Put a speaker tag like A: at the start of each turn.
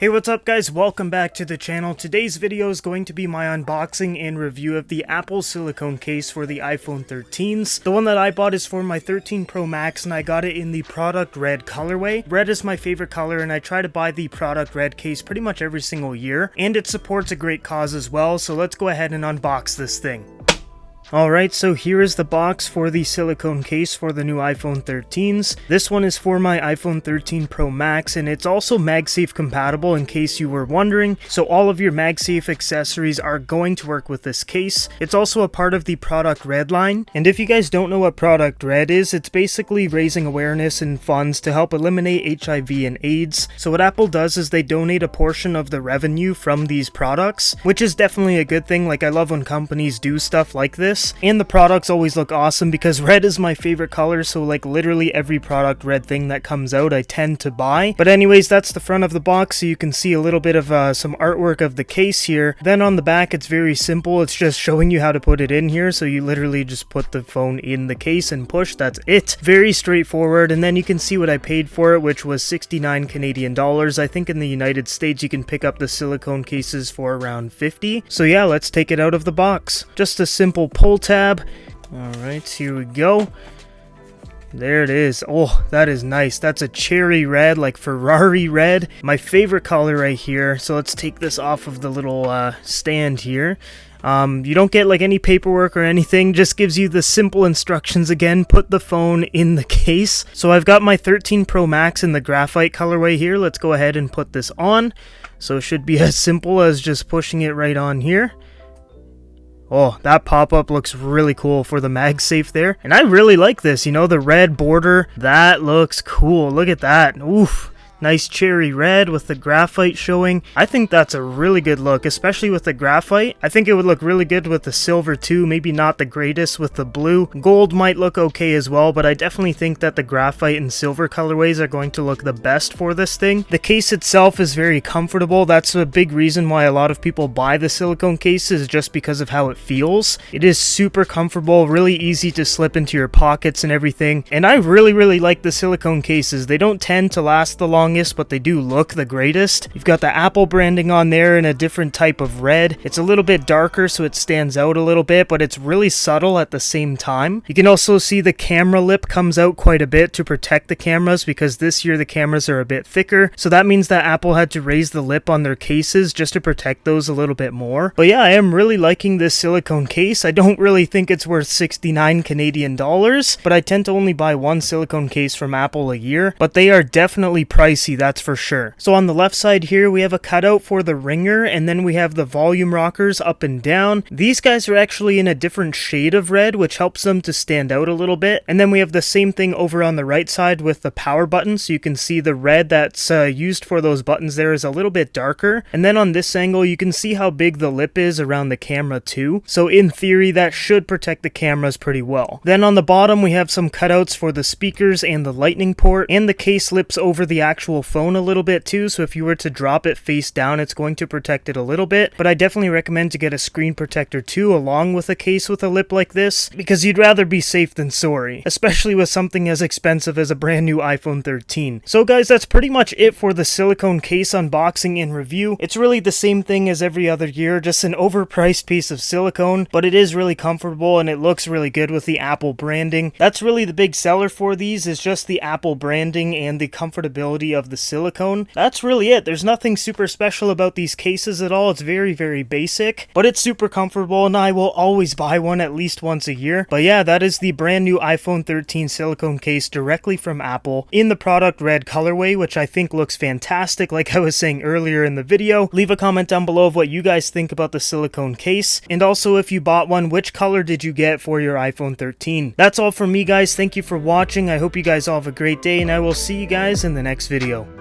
A: Hey, what's up guys? Welcome back to the channel. Today's video is going to be my unboxing and review of the Apple silicone case for the iPhone 13s. The one that I bought is for my 13 Pro Max and I got it in the product red colorway. Red is my favorite color and I try to buy the product red case pretty much every single year, and it supports a great cause as well, so let's go ahead and unbox this thing. Alright, so here is the box for the silicone case for the new iPhone 13s. This one is for my iPhone 13 Pro Max, and it's also MagSafe compatible in case you were wondering, so all of your MagSafe accessories are going to work with this case. It's also a part of the Product Red line, and if you guys don't know what Product Red is, it's basically raising awareness and funds to help eliminate HIV and AIDS. So what Apple does is they donate a portion of the revenue from these products, which is definitely a good thing. Like, I love when companies do stuff like this. And the products always look awesome because red is my favorite color, so like literally every product red thing that comes out I tend to buy. But anyways, that's the front of the box, so you can see a little bit of some artwork of the case here. Then on the back it's very simple, it's just showing you how to put it in here, so you literally just put the phone in the case and push, that's it. Very straightforward. And then you can see what I paid for it, which was 69 Canadian dollars. I think in the United States you can pick up the silicone cases for around 50. So yeah, let's take it out of the box. Just a simple pull tab. Alright, here we go. There it is. Oh, that is nice. That's a cherry red, like Ferrari red. My favorite color right here. So let's take this off of the little stand here. You don't get like any paperwork or anything, just gives you the simple instructions again. Put the phone in the case. So I've got my 13 Pro Max in the graphite colorway here. Let's go ahead and put this on. So it should be as simple as just pushing it right on here. Oh, that pop-up looks really cool for the MagSafe there. And I really like this, you know, the red border. That looks cool. Look at that. Oof. Nice cherry red with the graphite showing. I think that's a really good look, especially with the graphite. I think it would look really good with the silver too, maybe not the greatest with the blue. Gold might look okay as well, but I definitely think that the graphite and silver colorways are going to look the best for this thing. The case itself is very comfortable. That's a big reason why a lot of people buy the silicone cases, just because of how it feels. It is super comfortable, really easy to slip into your pockets and everything. And I really like the silicone cases. They don't tend to last the longest, but they do look the greatest. You've got the Apple branding on there in a different type of red. It's a little bit darker, so it stands out a little bit, but it's really subtle at the same time. You can also see the camera lip comes out quite a bit to protect the cameras, because this year the cameras are a bit thicker, so that means that Apple had to raise the lip on their cases just to protect those a little bit more. But yeah, I am really liking this silicone case. I don't really think it's worth 69 Canadian dollars, but I tend to only buy one silicone case from Apple a year, but they are definitely pricey, that's for sure. So on the left side here we have a cutout for the ringer, and then we have the volume rockers up and down. These guys are actually in a different shade of red, which helps them to stand out a little bit. And then we have the same thing over on the right side with the power button, so you can see the red that's used for those buttons there is a little bit darker. And then on this angle you can see how big the lip is around the camera too, so in theory that should protect the cameras pretty well. Then on the bottom we have some cutouts for the speakers and the lightning port, and the case lips over the actual phone a little bit too, so if you were to drop it face down it's going to protect it a little bit. But I definitely recommend to get a screen protector too along with a case with a lip like this, because you'd rather be safe than sorry, especially with something as expensive as a brand new iPhone 13. So guys, that's pretty much it for the silicone case unboxing and review. It's really the same thing as every other year, just an overpriced piece of silicone, but it is really comfortable and it looks really good with the Apple branding. That's really the big seller for these, is just the Apple branding and the comfortability of the silicone. That's really it. There's nothing super special about these cases at all. It's very basic, but it's super comfortable and I will always buy one at least once a year. But yeah, that is the brand new iPhone 13 silicone case directly from Apple in the product red colorway, which I think looks fantastic like I was saying earlier in the video. Leave a comment down below of what you guys think about the silicone case, and also if you bought one, which color did you get for your iPhone 13? That's all from me guys. Thank you for watching. I hope you guys all have a great day, and I will see you guys in the next video.